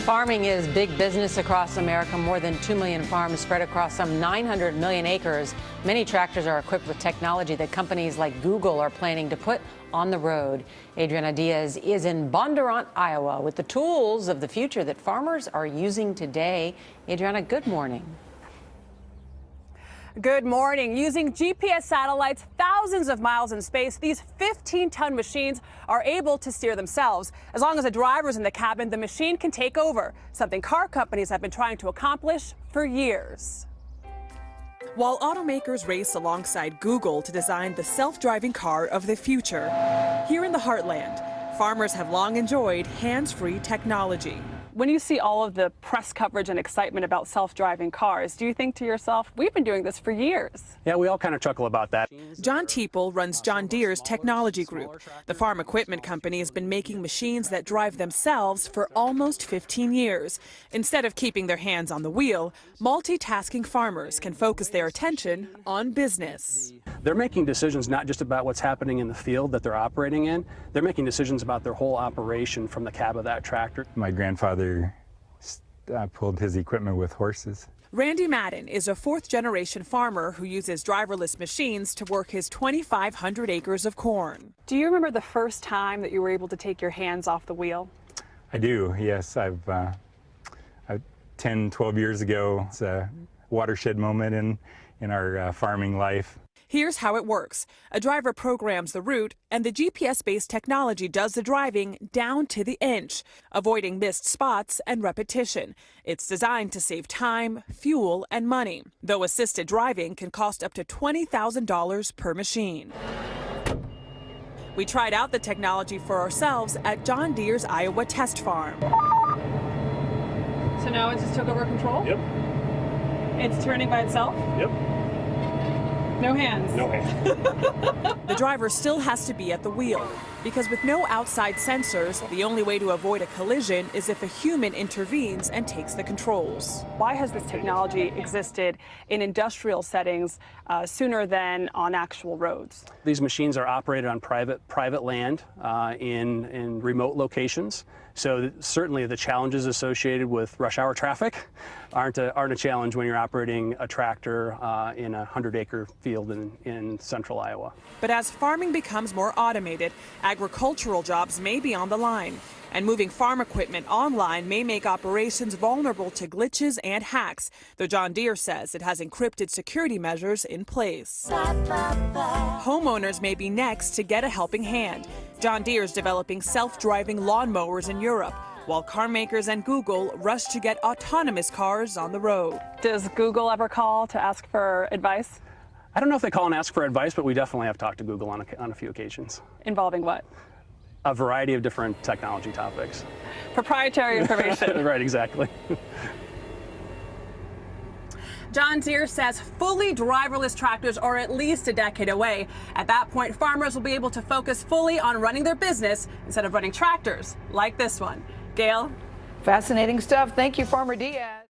Farming is big business across America. More than 2 million farms spread across some 900 million acres. Many tractors are equipped with technology that companies like Google are planning to put on the road. Adriana Diaz is in Bondurant, Iowa, with the tools of the future that farmers are using today. Adriana, good morning. Good morning. Using GPS satellites thousands of miles in space, these 15-ton machines are able to steer themselves. As long as a driver's in the cabin, the machine can take over, something car companies have been trying to accomplish for years. While automakers race alongside Google to design the self-driving car of the future, here in the heartland, farmers have long enjoyed hands-free technology. When you see all of the press coverage and excitement about self-driving cars, do you think to yourself, we've been doing this for years? Yeah, we all kind of chuckle about that. John Teeple runs John Deere's technology group. The farm equipment company has been making machines that drive themselves for almost 15 years. Instead of keeping their hands on the wheel, multitasking farmers can focus their attention on business. They're making decisions not just about what's happening in the field that they're operating in, they're making decisions about their whole operation from the cab of that tractor. My grandfather pulled his equipment with horses. Randy Madden is a fourth-generation farmer who uses driverless machines to work his 2,500 acres of corn. Do you remember the first time that you were able to take your hands off the wheel? I do, yes. 10, 12 years ago, it's a watershed moment in our farming life. Here's how it works. A driver programs the route, and the GPS-based technology does the driving down to the inch, avoiding missed spots and repetition. It's designed to save time, fuel, and money, though assisted driving can cost up to $20,000 per machine. We tried out the technology for ourselves at John Deere's Iowa test farm. So now it just took over control? Yep. It's turning by itself? Yep. No hands. No hands. The driver still has to be at the wheel, because with no outside sensors, the only way to avoid a collision is if a human intervenes and takes the controls. Why has this technology existed in industrial settings sooner than on actual roads? These machines are operated on private land in remote locations. So certainly the challenges associated with rush hour traffic aren't a challenge when you're operating a tractor in a 100-acre field in central Iowa. But as farming becomes more automated, agricultural jobs may be on the line. And moving farm equipment online may make operations vulnerable to glitches and hacks, though John Deere says it has encrypted security measures in place. Homeowners may be next to get a helping hand. John Deere is developing self-driving lawnmowers in Europe, while car makers and Google rush to get autonomous cars on the road. Does Google ever call to ask for advice? I don't know if they call and ask for advice, but we definitely have talked to Google on a few occasions. Involving what? A variety of different technology topics. Proprietary information. Right, exactly. John Deere says fully driverless tractors are at least a decade away. At that point, farmers will be able to focus fully on running their business instead of running tractors like this one. Gail? Fascinating stuff. Thank you, Farmer Diaz.